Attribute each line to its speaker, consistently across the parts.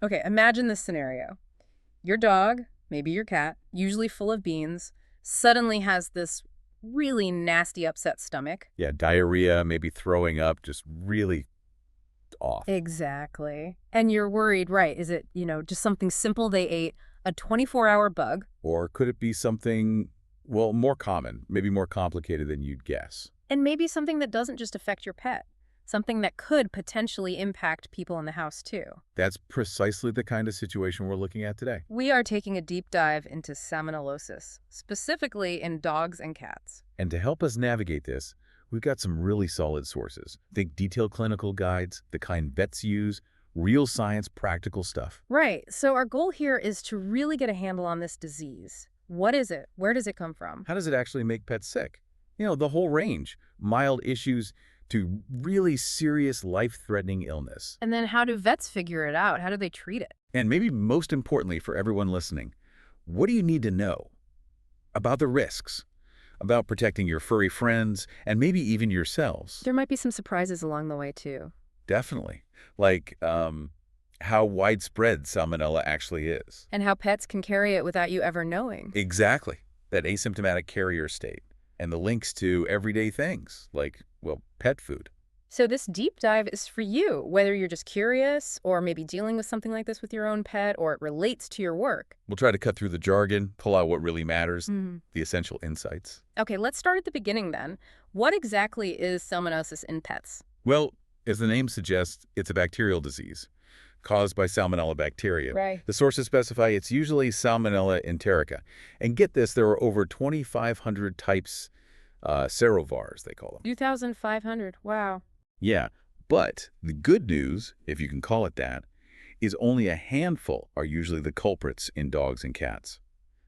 Speaker 1: Okay, imagine this scenario. Your dog, maybe your cat, usually full of beans, suddenly has this really nasty upset stomach.
Speaker 2: Yeah, diarrhea, maybe throwing up, just really off.
Speaker 1: Exactly. And you're worried, right? Is it, just something simple they ate, a 24-hour bug?
Speaker 2: Or could it be something, well, more common, maybe more complicated than you'd guess?
Speaker 1: And maybe something that doesn't just affect your pet, something that could potentially impact people in the house too.
Speaker 2: That's precisely the kind of situation we're looking at today.
Speaker 1: We are taking a deep dive into salmonellosis, specifically in dogs and cats.
Speaker 2: And to help us navigate this, we've got some really solid sources. Think detailed clinical guides, the kind vets use, real science, practical stuff.
Speaker 1: Right, so our goal here is to really get a handle on this disease. What is it? Where does it come from?
Speaker 2: How does it actually make pets sick? The whole range. Mild issues to really serious life-threatening illness.
Speaker 1: And then how do vets figure it out? How do they treat it?
Speaker 2: And maybe most importantly for everyone listening, what do you need to know about the risks, about protecting your furry friends, and maybe even yourselves?
Speaker 1: There might be some surprises along the way too.
Speaker 2: Definitely. Like how widespread Salmonella actually is.
Speaker 1: And how pets can carry it without you ever knowing.
Speaker 2: Exactly. That asymptomatic carrier state. And the links to everyday things like, well, pet food.
Speaker 1: So this deep dive is for you, whether you're just curious or maybe dealing with something like this with your own pet or it relates to your work.
Speaker 2: We'll try to cut through the jargon, pull out what really matters,
Speaker 1: Mhm.
Speaker 2: the essential insights.
Speaker 1: Okay, let's start at the beginning then. What exactly is salmonellosis in pets?
Speaker 2: Well, as the name suggests, it's a bacterial disease caused by Salmonella bacteria.
Speaker 1: Right.
Speaker 2: The sources specify it's usually Salmonella enterica. And get this, there are over 2,500 types, serovars, they call them.
Speaker 1: 2,500. Wow.
Speaker 2: Yeah, but the good news, if you can call it that, is only a handful are usually the culprits in dogs and cats.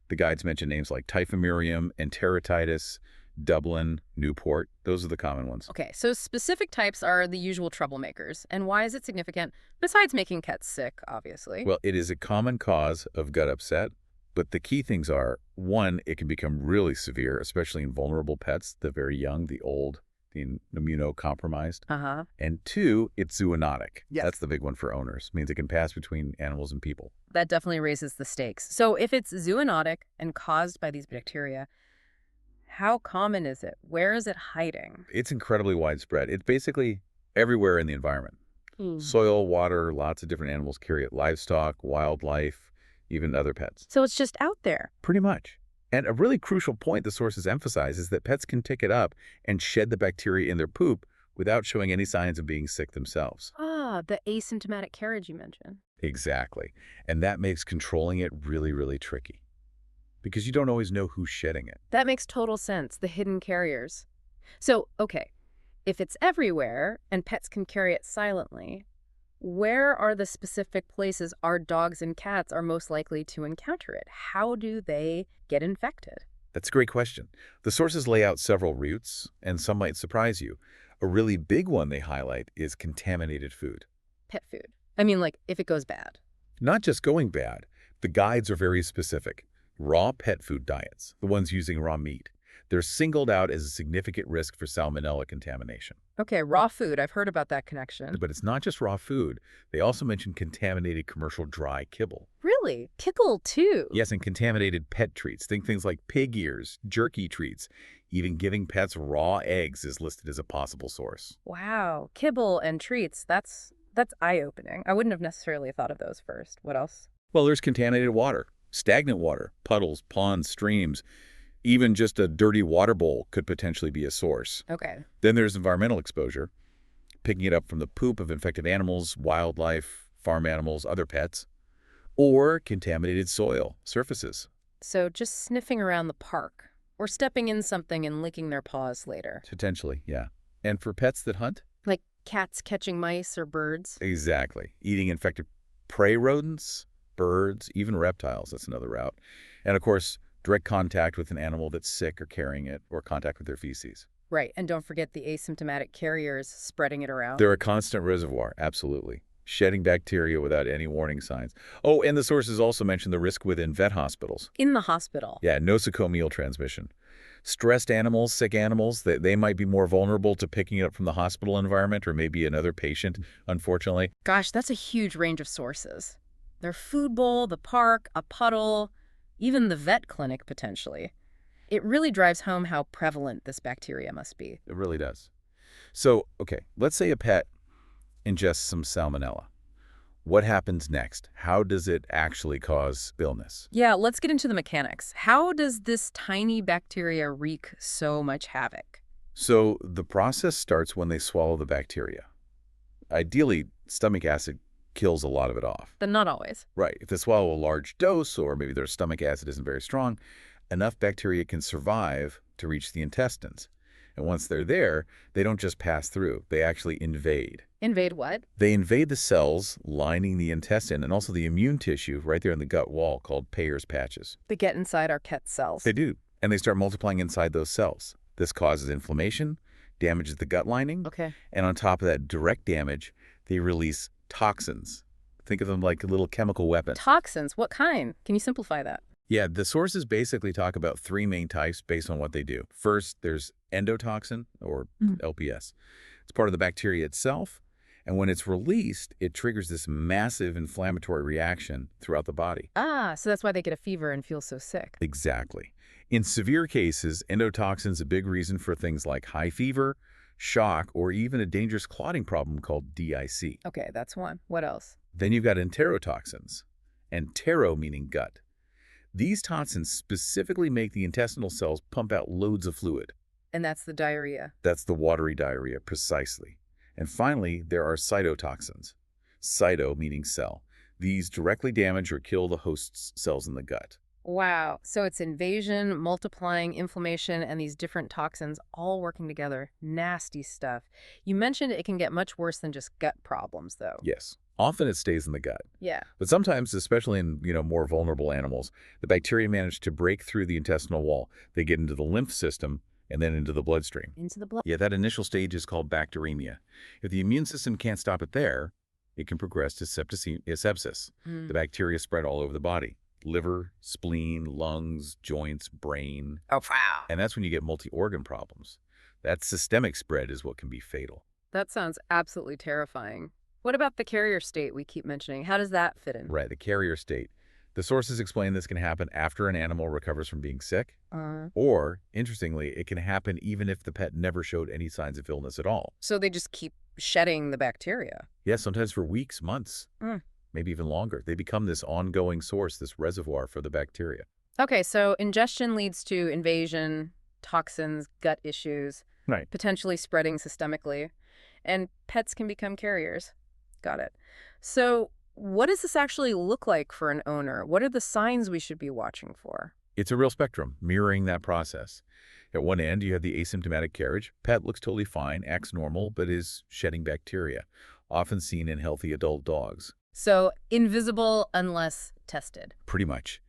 Speaker 2: The guides mention names like typhimurium, enteritis, Dublin, Newport. Those are the common ones.
Speaker 1: Okay, so specific types are the usual troublemakers. And why is it significant? Besides making cats sick, obviously.
Speaker 2: Well, it is a common cause of gut upset, but the key things are, one, it can become really severe, especially in vulnerable pets, the very young, the old, the immunocompromised.
Speaker 1: Uh-huh.
Speaker 2: And two, it's zoonotic.
Speaker 1: Yes.
Speaker 2: That's the big one for owners. Means it can pass between animals and people.
Speaker 1: That definitely raises the stakes. So if it's zoonotic and caused by these bacteria, how common is it? Where is it hiding?
Speaker 2: It's incredibly widespread. It's basically everywhere in the environment. Soil, water, lots of different animals carry it. Livestock, wildlife, even other pets.
Speaker 1: So it's just out there.
Speaker 2: Pretty much. And a really crucial point the sources emphasize is that pets can pick it up and shed the bacteria in their poop without showing any signs of being sick themselves.
Speaker 1: Ah, the asymptomatic carriage you mentioned.
Speaker 2: Exactly. And that makes controlling it really, really tricky. Because you don't always know who's shedding it.
Speaker 1: That makes total sense, the hidden carriers. So, okay, if it's everywhere and pets can carry it silently, where are the specific places our dogs and cats are most likely to encounter it? How do they get infected?
Speaker 2: That's a great question. The sources lay out several routes, and some might surprise you. A really big one they highlight is contaminated food.
Speaker 1: Pet food. I mean, like, if it goes bad.
Speaker 2: Not just going bad. The guides are very specific. Raw pet food diets, the ones using raw meat, they're singled out as a significant risk for salmonella contamination.
Speaker 1: Okay, raw food. I've heard about that connection.
Speaker 2: But it's not just raw food. They also mention contaminated commercial dry kibble.
Speaker 1: Really? Pickle, too?
Speaker 2: Yes, and contaminated pet treats. Think things like pig ears, jerky treats. Even giving pets raw eggs is listed as a possible source.
Speaker 1: Wow. Kibble and treats. That's eye-opening. I wouldn't have necessarily thought of those first. What else?
Speaker 2: Well, there's contaminated water, stagnant water, puddles, ponds, streams. Even just a dirty water bowl could potentially be a source.
Speaker 1: Okay.
Speaker 2: Then there's environmental exposure, picking it up from the poop of infected animals, wildlife, farm animals, other pets, or contaminated soil, surfaces.
Speaker 1: So just sniffing around the park or stepping in something and licking their paws later.
Speaker 2: Potentially, yeah. And for pets that hunt?
Speaker 1: Like cats catching mice or birds?
Speaker 2: Exactly. Eating infected prey rodents, birds, even reptiles. That's another route. And of course, direct contact with an animal that's sick or carrying it, or contact with their feces.
Speaker 1: Right, and don't forget the asymptomatic carriers spreading it around.
Speaker 2: They're a constant reservoir, absolutely. Shedding bacteria without any warning signs. Oh, and the sources also mention the risk within vet hospitals.
Speaker 1: In the hospital.
Speaker 2: Yeah, nosocomial transmission. Stressed animals, sick animals, they might be more vulnerable to picking it up from the hospital environment or maybe another patient, unfortunately.
Speaker 1: Gosh, that's a huge range of sources. Their food bowl, the park, a puddle, even the vet clinic potentially. It really drives home how prevalent this bacteria must be.
Speaker 2: It really does. So, okay, let's say a pet ingests some salmonella. What happens next? How does it actually cause illness?
Speaker 1: Yeah, let's get into the mechanics. How does this tiny bacteria wreak so much havoc?
Speaker 2: So the process starts when they swallow the bacteria. Ideally, stomach acid kills a lot of it off.
Speaker 1: But not always.
Speaker 2: Right. If they swallow a large dose, or maybe their stomach acid isn't very strong, enough bacteria can survive to reach the intestines. And once they're there, they don't just pass through. They actually invade.
Speaker 1: Invade what?
Speaker 2: They invade the cells lining the intestine and also the immune tissue right there in the gut wall called Peyer's patches.
Speaker 1: They get inside our cat cells.
Speaker 2: They do. And they start multiplying inside those cells. This causes inflammation, damages the gut lining,
Speaker 1: Okay.
Speaker 2: and on top of that direct damage, they release toxins. Think of them like little chemical weapons.
Speaker 1: Toxins? What kind? Can you simplify that?
Speaker 2: Yeah, the sources basically talk about three main types based on what they do. First, there's endotoxin, or LPS. It's part of the bacteria itself, and when it's released, it triggers this massive inflammatory reaction throughout the body.
Speaker 1: Ah, so that's why they get a fever and feel so sick.
Speaker 2: Exactly. In severe cases, endotoxin's a big reason for things like high fever, shock, or even a dangerous clotting problem called DIC.
Speaker 1: Okay, that's one. What else?
Speaker 2: Then you've got enterotoxins, entero meaning gut. These toxins specifically make the intestinal cells pump out loads of fluid.
Speaker 1: And that's the diarrhea.
Speaker 2: That's the watery diarrhea, precisely. And finally, there are cytotoxins. Cyto meaning cell. These directly damage or kill the host's cells in the gut.
Speaker 1: Wow. So it's invasion, multiplying, inflammation, and these different toxins all working together. Nasty stuff. You mentioned it can get much worse than just gut problems, though.
Speaker 2: Yes. Often it stays in the gut.
Speaker 1: Yeah.
Speaker 2: But sometimes, especially in, more vulnerable animals, the bacteria manage to break through the intestinal wall. They get into the lymph system and then into the bloodstream.
Speaker 1: Into the blood.
Speaker 2: Yeah, that initial stage is called bacteremia. If the immune system can't stop it there, it can progress to sepsis. The bacteria spread all over the body. Liver, spleen, lungs, joints, brain.
Speaker 1: Oh, wow.
Speaker 2: And that's when you get multi-organ problems. That systemic spread is what can be fatal.
Speaker 1: That sounds absolutely terrifying. What about the carrier state we keep mentioning? How does that fit in?
Speaker 2: Right, the carrier state. The sources explain this can happen after an animal recovers from being sick, or, interestingly, it can happen even if the pet never showed any signs of illness at all.
Speaker 1: So they just keep shedding the bacteria.
Speaker 2: Yes, sometimes for weeks, months, maybe even longer. They become this ongoing source, this reservoir for the bacteria.
Speaker 1: Okay, so ingestion leads to invasion, toxins, gut issues,
Speaker 2: Right.
Speaker 1: potentially spreading systemically, and pets can become carriers. Got it. So what does this actually look like for an owner? What are the signs we should be watching for?
Speaker 2: It's a real spectrum, mirroring that process. At one end, you have the asymptomatic carriage. Pet looks totally fine, acts normal, but is shedding bacteria, often seen in healthy adult dogs.
Speaker 1: So invisible unless tested.
Speaker 2: Pretty much.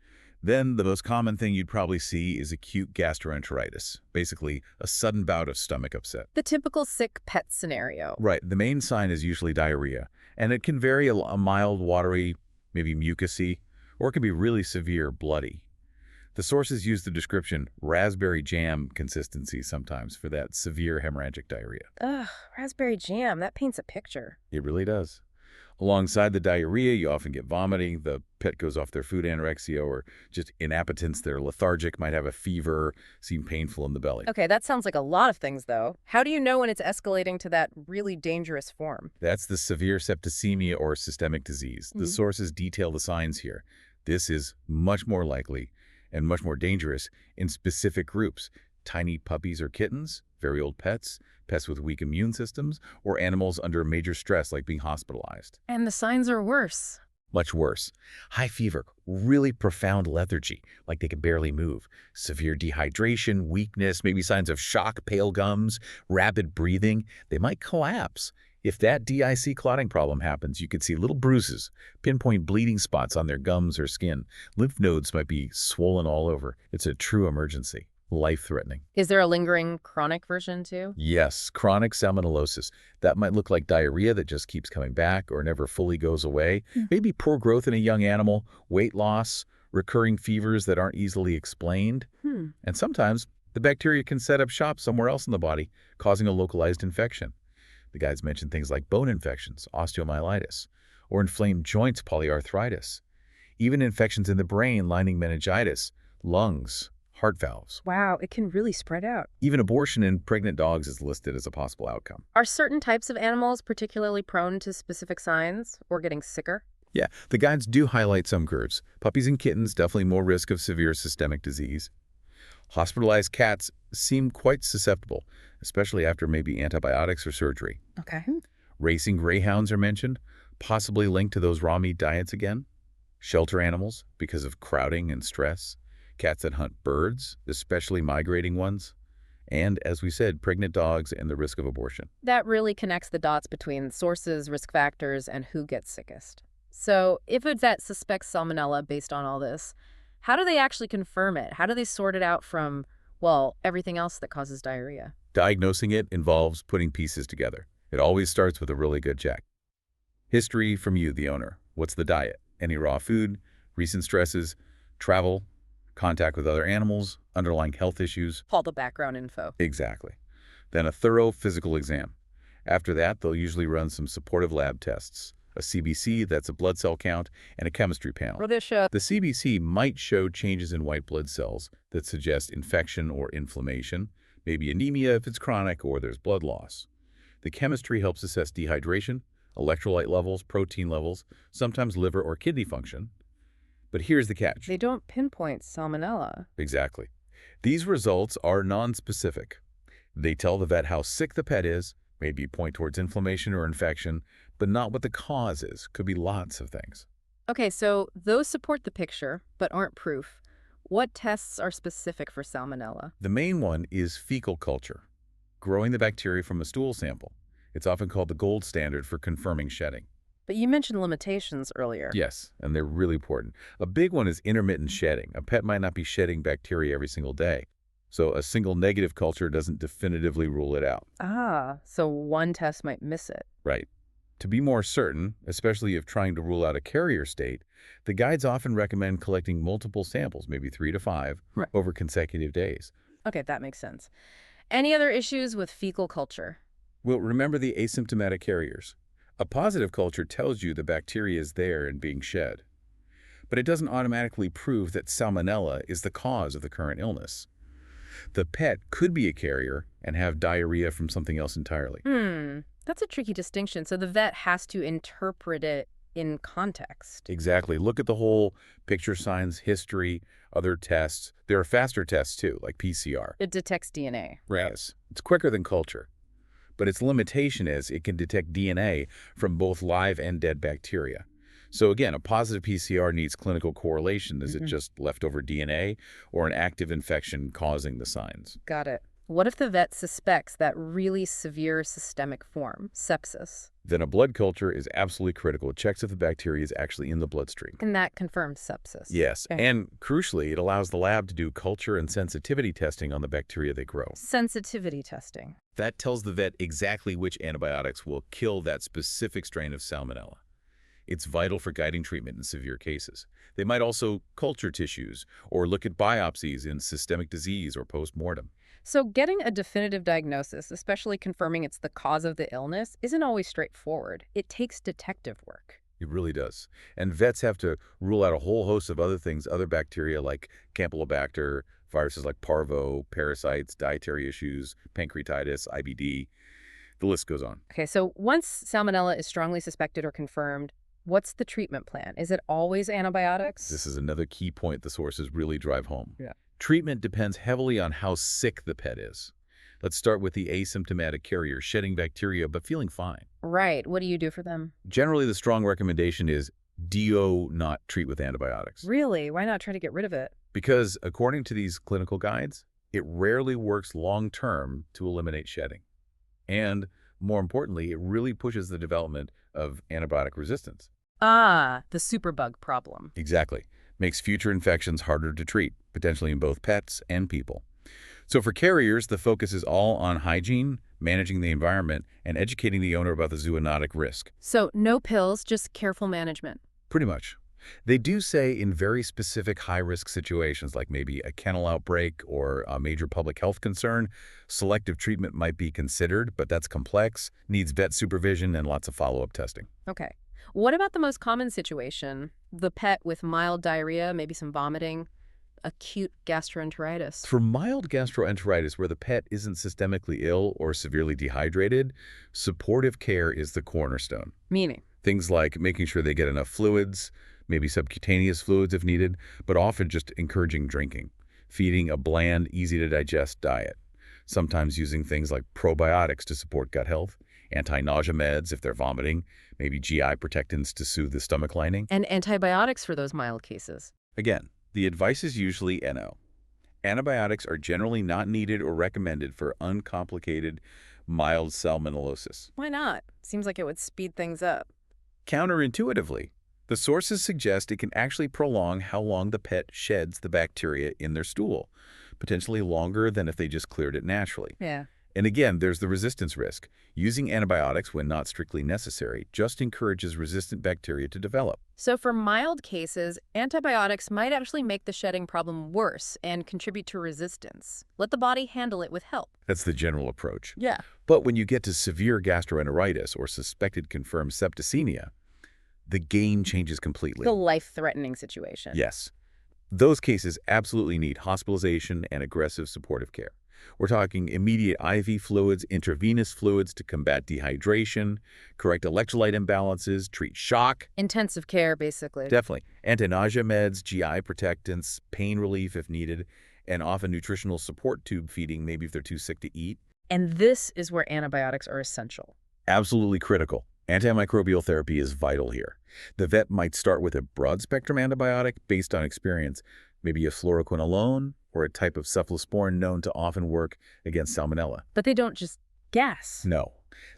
Speaker 2: Then the most common thing you'd probably see is acute gastroenteritis, basically a sudden bout of stomach upset.
Speaker 1: The typical sick pet scenario.
Speaker 2: Right. The main sign is usually diarrhea, and it can vary a mild, watery, maybe mucousy, or it can be really severe, bloody. The sources use the description raspberry jam consistency sometimes for that severe hemorrhagic diarrhea.
Speaker 1: Ugh, raspberry jam. That paints a picture.
Speaker 2: It really does. Alongside the diarrhea, you often get vomiting. The pet goes off their food anorexia or just inappetence. They're lethargic, might have a fever, seem painful in the belly.
Speaker 1: Okay, that sounds like a lot of things, though. How do you know when it's escalating to that really dangerous form?
Speaker 2: That's the severe septicemia or systemic disease. The sources detail the signs here. This is much more likely and much more dangerous in specific groups. Tiny puppies or kittens, very old pets, pets with weak immune systems, or animals under major stress like being hospitalized.
Speaker 1: And the signs are worse.
Speaker 2: Much worse. High fever, really profound lethargy, like they can barely move. Severe dehydration, weakness, maybe signs of shock, pale gums, rapid breathing. They might collapse. If that DIC clotting problem happens, you could see little bruises, pinpoint bleeding spots on their gums or skin. Lymph nodes might be swollen all over. It's a true emergency. Life-threatening.
Speaker 1: Is there a lingering chronic version, too?
Speaker 2: Yes, chronic salmonellosis. That might look like diarrhea that just keeps coming back or never fully goes away. Maybe poor growth in a young animal, weight loss, recurring fevers that aren't easily explained. And sometimes the bacteria can set up shop somewhere else in the body, causing a localized infection. The guides mention things like bone infections, osteomyelitis, or inflamed joints, polyarthritis, even infections in the brain, lining meningitis, lungs, heart valves.
Speaker 1: Wow, it can really spread out.
Speaker 2: Even abortion in pregnant dogs is listed as a possible outcome.
Speaker 1: Are certain types of animals particularly prone to specific signs or getting sicker?
Speaker 2: Yeah, the guides do highlight some groups. Puppies and kittens, definitely more risk of severe systemic disease. Hospitalized cats seem quite susceptible, especially after maybe antibiotics or surgery.
Speaker 1: Okay.
Speaker 2: Racing greyhounds are mentioned, possibly linked to those raw meat diets again. Shelter animals, because of crowding and stress. Cats that hunt birds, especially migrating ones. And, as we said, pregnant dogs and the risk of abortion.
Speaker 1: That really connects the dots between sources, risk factors, and who gets sickest. So if a vet suspects salmonella based on all this, how do they actually confirm it? How do they sort it out from, well, everything else that causes diarrhea?
Speaker 2: Diagnosing it involves putting pieces together. It always starts with a really good check. History from you, the owner. What's the diet? Any raw food? Recent stresses? Travel? Contact with other animals? Underlying health issues?
Speaker 1: All the background info.
Speaker 2: Exactly. Then a thorough physical exam. After that, they'll usually run some supportive lab tests. A CBC, that's a blood cell count, and a chemistry panel.
Speaker 1: Rhodesia.
Speaker 2: The CBC might show changes in white blood cells that suggest infection or inflammation, maybe anemia if it's chronic or there's blood loss. The chemistry helps assess dehydration, electrolyte levels, protein levels, sometimes liver or kidney function. But here's the catch.
Speaker 1: They don't pinpoint salmonella.
Speaker 2: Exactly. These results are nonspecific. They tell the vet how sick the pet is, maybe point towards inflammation or infection, but not what the cause is. Could be lots of things.
Speaker 1: Okay, so those support the picture, but aren't proof. What tests are specific for salmonella?
Speaker 2: The main one is fecal culture, growing the bacteria from a stool sample. It's often called the gold standard for confirming shedding.
Speaker 1: But you mentioned limitations earlier.
Speaker 2: Yes, and they're really important. A big one is intermittent shedding. A pet might not be shedding bacteria every single day, so a single negative culture doesn't definitively rule it out.
Speaker 1: Ah, so one test might miss it.
Speaker 2: Right. To be more certain, especially if trying to rule out a carrier state, the guides often recommend collecting multiple samples, maybe 3 to 5,
Speaker 1: Right.
Speaker 2: over consecutive days.
Speaker 1: Okay, that makes sense. Any other issues with fecal culture?
Speaker 2: Well, remember the asymptomatic carriers. A positive culture tells you the bacteria is there and being shed, but it doesn't automatically prove that salmonella is the cause of the current illness. The pet could be a carrier and have diarrhea from something else entirely.
Speaker 1: That's a tricky distinction. So the vet has to interpret it in context.
Speaker 2: Exactly. Look at the whole picture, signs, history, other tests. There are faster tests too, like PCR.
Speaker 1: It detects DNA.
Speaker 2: Yes, it's quicker than culture. But its limitation is it can detect DNA from both live and dead bacteria. So again, a positive PCR needs clinical correlation. Is it just leftover DNA or an active infection causing the signs?
Speaker 1: Got it. What if the vet suspects that really severe systemic form, sepsis?
Speaker 2: Then a blood culture is absolutely critical. It checks if the bacteria is actually in the bloodstream.
Speaker 1: And that confirms sepsis.
Speaker 2: Yes,
Speaker 1: Okay.
Speaker 2: and crucially, it allows the lab to do culture and sensitivity testing on the bacteria they grow.
Speaker 1: Sensitivity testing.
Speaker 2: That tells the vet exactly which antibiotics will kill that specific strain of salmonella. It's vital for guiding treatment in severe cases. They might also culture tissues or look at biopsies in systemic disease or post-mortem.
Speaker 1: So getting a definitive diagnosis, especially confirming it's the cause of the illness, isn't always straightforward. It takes detective work.
Speaker 2: It really does. And vets have to rule out a whole host of other things, other bacteria like Campylobacter, viruses like parvo, parasites, dietary issues, pancreatitis, IBD. The list goes on.
Speaker 1: Okay, so once salmonella is strongly suspected or confirmed, what's the treatment plan? Is it always antibiotics?
Speaker 2: This is another key point the sources really drive home.
Speaker 1: Yeah.
Speaker 2: Treatment depends heavily on how sick the pet is. Let's start with the asymptomatic carrier, shedding bacteria but feeling fine.
Speaker 1: Right. What do you do for them?
Speaker 2: Generally, the strong recommendation is do not treat with antibiotics.
Speaker 1: Really? Why not try to get rid of it?
Speaker 2: Because according to these clinical guides, it rarely works long-term to eliminate shedding. And more importantly, it really pushes the development of antibiotic resistance.
Speaker 1: Ah, the superbug problem.
Speaker 2: Exactly. Makes future infections harder to treat, potentially in both pets and people. So for carriers, the focus is all on hygiene, managing the environment, and educating the owner about the zoonotic risk.
Speaker 1: So no pills, just careful management.
Speaker 2: Pretty much. They do say in very specific high-risk situations, like maybe a kennel outbreak or a major public health concern, selective treatment might be considered, but that's complex, needs vet supervision and lots of follow-up testing.
Speaker 1: Okay. What about the most common situation? The pet with mild diarrhea, maybe some vomiting, acute gastroenteritis.
Speaker 2: For mild gastroenteritis where the pet isn't systemically ill or severely dehydrated, supportive care is the cornerstone.
Speaker 1: Meaning?
Speaker 2: Things like making sure they get enough fluids, maybe subcutaneous fluids if needed, but often just encouraging drinking, feeding a bland, easy-to-digest diet, sometimes using things like probiotics to support gut health, anti-nausea meds if they're vomiting, maybe GI protectants to soothe the stomach lining.
Speaker 1: And antibiotics for those mild cases.
Speaker 2: Again, the advice is usually NO. Antibiotics are generally not needed or recommended for uncomplicated, mild salmonellosis.
Speaker 1: Why not? Seems like it would speed things up.
Speaker 2: Counterintuitively, the sources suggest it can actually prolong how long the pet sheds the bacteria in their stool, potentially longer than if they just cleared it naturally.
Speaker 1: Yeah.
Speaker 2: And again, there's the resistance risk. Using antibiotics when not strictly necessary just encourages resistant bacteria to develop.
Speaker 1: So for mild cases, antibiotics might actually make the shedding problem worse and contribute to resistance. Let the body handle it with help.
Speaker 2: That's the general approach.
Speaker 1: Yeah.
Speaker 2: But when you get to severe gastroenteritis or suspected confirmed septicemia, the game changes completely.
Speaker 1: The life-threatening situation.
Speaker 2: Yes. Those cases absolutely need hospitalization and aggressive supportive care. We're talking immediate IV fluids, intravenous fluids to combat dehydration, correct electrolyte imbalances, treat shock.
Speaker 1: Intensive care, basically.
Speaker 2: Definitely. Anti-nausea meds, GI protectants, pain relief if needed, and often nutritional support tube feeding, maybe if they're too sick to eat.
Speaker 1: And this is where antibiotics are essential.
Speaker 2: Absolutely critical. Antimicrobial therapy is vital here. The vet might start with a broad-spectrum antibiotic based on experience, maybe a fluoroquine alone, or a type of cephalosporin known to often work against Salmonella.
Speaker 1: But they don't just guess.
Speaker 2: No.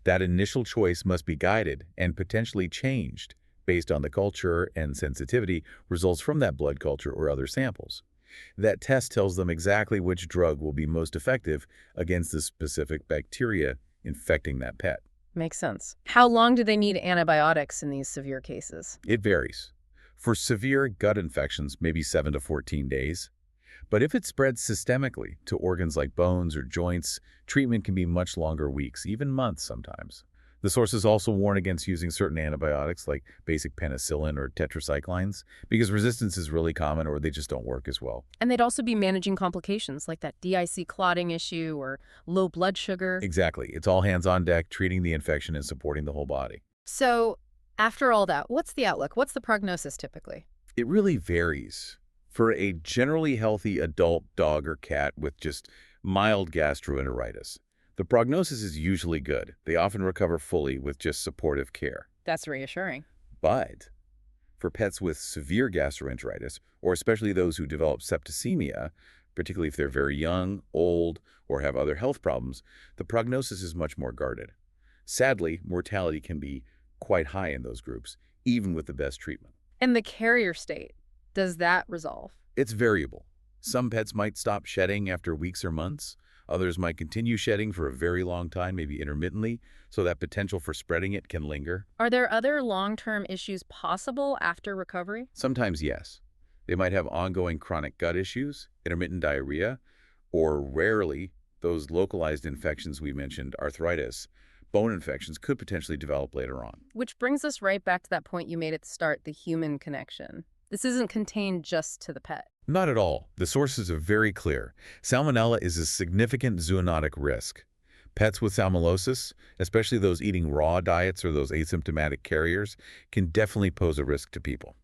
Speaker 2: That initial choice must be guided and potentially changed based on the culture and sensitivity results from that blood culture or other samples. That test tells them exactly which drug will be most effective against the specific bacteria infecting that pet.
Speaker 1: Makes sense. How long do they need antibiotics in these severe cases?
Speaker 2: It varies. For severe gut infections, maybe 7 to 14 days. But if it spreads systemically to organs like bones or joints, treatment can be much longer, weeks, even months sometimes. The sources also warn against using certain antibiotics like basic penicillin or tetracyclines because resistance is really common or they just don't work as well.
Speaker 1: And they'd also be managing complications like that DIC clotting issue or low blood sugar.
Speaker 2: Exactly. It's all hands on deck, treating the infection and supporting the whole body.
Speaker 1: So after all that, what's the outlook? What's the prognosis typically?
Speaker 2: It really varies. For a generally healthy adult dog or cat with just mild gastroenteritis, the prognosis is usually good. They often recover fully with just supportive care.
Speaker 1: That's reassuring.
Speaker 2: But for pets with severe gastroenteritis, or especially those who develop septicemia, particularly if they're very young, old, or have other health problems, the prognosis is much more guarded. Sadly, mortality can be quite high in those groups, even with the best treatment.
Speaker 1: And the carrier state, does that resolve?
Speaker 2: It's variable. Some pets might stop shedding after weeks or months. Others might continue shedding for a very long time, maybe intermittently, so that potential for spreading it can linger.
Speaker 1: Are there other long-term issues possible after recovery?
Speaker 2: Sometimes, yes. They might have ongoing chronic gut issues, intermittent diarrhea, or rarely, those localized infections we mentioned, arthritis, bone infections could potentially develop later on.
Speaker 1: Which brings us right back to that point you made at the start, the human connection. This isn't contained just to the pet.
Speaker 2: Not at all. The sources are very clear. Salmonella is a significant zoonotic risk. Pets with salmonellosis, especially those eating raw diets or those asymptomatic carriers, can definitely pose a risk to people.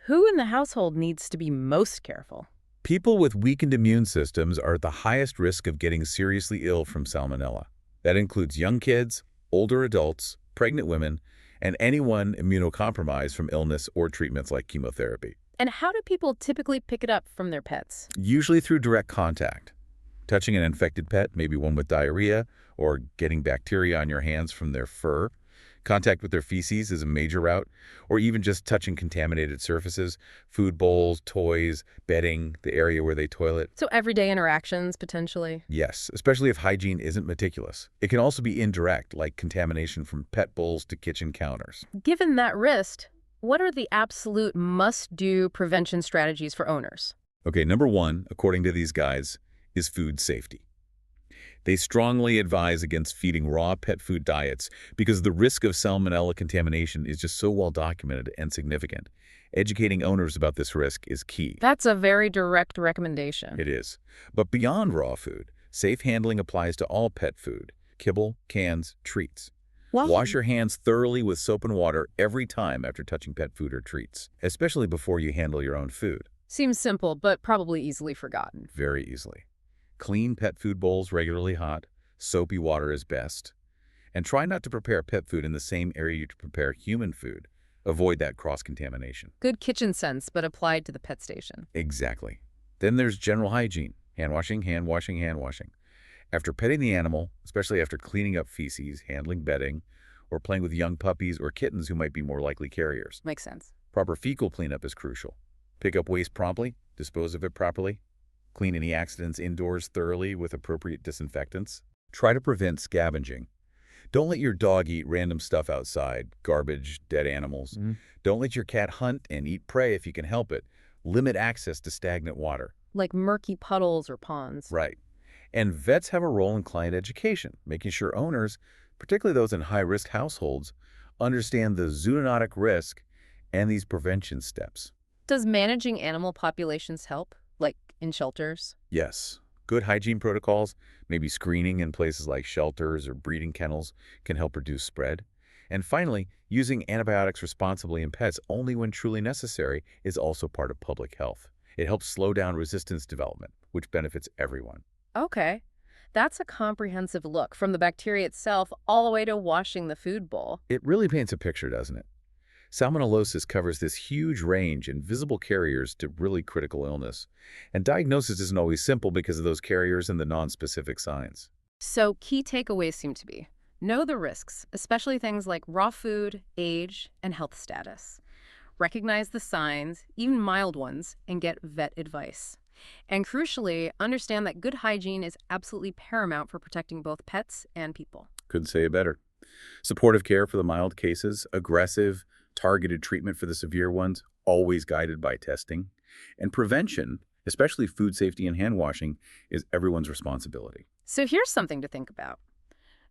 Speaker 1: Who in the household needs to be most careful?
Speaker 2: People with weakened immune systems are at the highest risk of getting seriously ill from Salmonella. That includes young kids, older adults, pregnant women, and anyone immunocompromised from illness or treatments like chemotherapy.
Speaker 1: And how do people typically pick it up from their pets?
Speaker 2: Usually through direct contact. Touching an infected pet, maybe one with diarrhea, or getting bacteria on your hands from their fur. Contact with their feces is a major route, or even just touching contaminated surfaces, food bowls, toys, bedding, the area where they toilet.
Speaker 1: So everyday interactions, potentially?
Speaker 2: Yes, especially if hygiene isn't meticulous. It can also be indirect, like contamination from pet bowls to kitchen counters.
Speaker 1: Given that risk, what are the absolute must-do prevention strategies for owners?
Speaker 2: Okay, number one, according to these guys, is food safety. They strongly advise against feeding raw pet food diets because the risk of salmonella contamination is just so well documented and significant. Educating owners about this risk is key.
Speaker 1: That's a very direct recommendation.
Speaker 2: It is. But beyond raw food, safe handling applies to all pet food: kibble, cans, treats.
Speaker 1: Wow.
Speaker 2: Wash your hands thoroughly with soap and water every time after touching pet food or treats, especially before you handle your own food.
Speaker 1: Seems simple, but probably easily forgotten.
Speaker 2: Very easily. Clean pet food bowls regularly hot. Soapy water is best. And try not to prepare pet food in the same area you prepare human food. Avoid that cross-contamination.
Speaker 1: Good kitchen sense, but applied to the pet station.
Speaker 2: Exactly. Then there's general hygiene. Hand washing, hand washing, hand washing. After petting the animal, especially after cleaning up feces, handling bedding, or playing with young puppies or kittens who might be more likely carriers.
Speaker 1: Makes sense.
Speaker 2: Proper fecal cleanup is crucial. Pick up waste promptly, dispose of it properly, clean any accidents indoors thoroughly with appropriate disinfectants. Try to prevent scavenging. Don't let your dog eat random stuff outside, garbage, dead animals. Don't let your cat hunt and eat prey if you can help it. Limit access to stagnant water.
Speaker 1: Like murky puddles or ponds.
Speaker 2: Right. And vets have a role in client education, making sure owners, particularly those in high-risk households, understand the zoonotic risk and these prevention steps.
Speaker 1: Does managing animal populations help, like in shelters?
Speaker 2: Yes. Good hygiene protocols, maybe screening in places like shelters or breeding kennels, can help reduce spread. And finally, using antibiotics responsibly in pets only when truly necessary is also part of public health. It helps slow down resistance development, which benefits everyone.
Speaker 1: Okay. That's a comprehensive look, from the bacteria itself all the way to washing the food bowl.
Speaker 2: It really paints a picture, doesn't it? Salmonellosis covers this huge range and visible carriers to really critical illness. And diagnosis isn't always simple because of those carriers and the non-specific signs.
Speaker 1: So key takeaways seem to be: know the risks, especially things like raw food, age, and health status. Recognize the signs, even mild ones, and get vet advice. And crucially, understand that good hygiene is absolutely paramount for protecting both pets and people.
Speaker 2: Couldn't say it better. Supportive care for the mild cases, aggressive, targeted treatment for the severe ones, always guided by testing. And prevention, especially food safety and hand washing, is everyone's responsibility.
Speaker 1: So here's something to think about.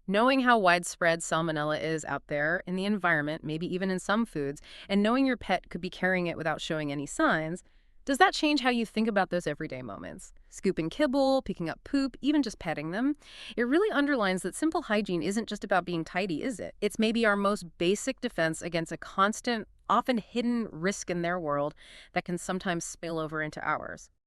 Speaker 1: Knowing how widespread Salmonella is out there in the environment, maybe even in some foods, and knowing your pet could be carrying it without showing any signs, does that change how you think about those everyday moments? Scooping kibble, picking up poop, even just petting them? It really underlines that simple hygiene isn't just about being tidy, is it? It's maybe our most basic defense against a constant, often hidden risk in their world that can sometimes spill over into ours.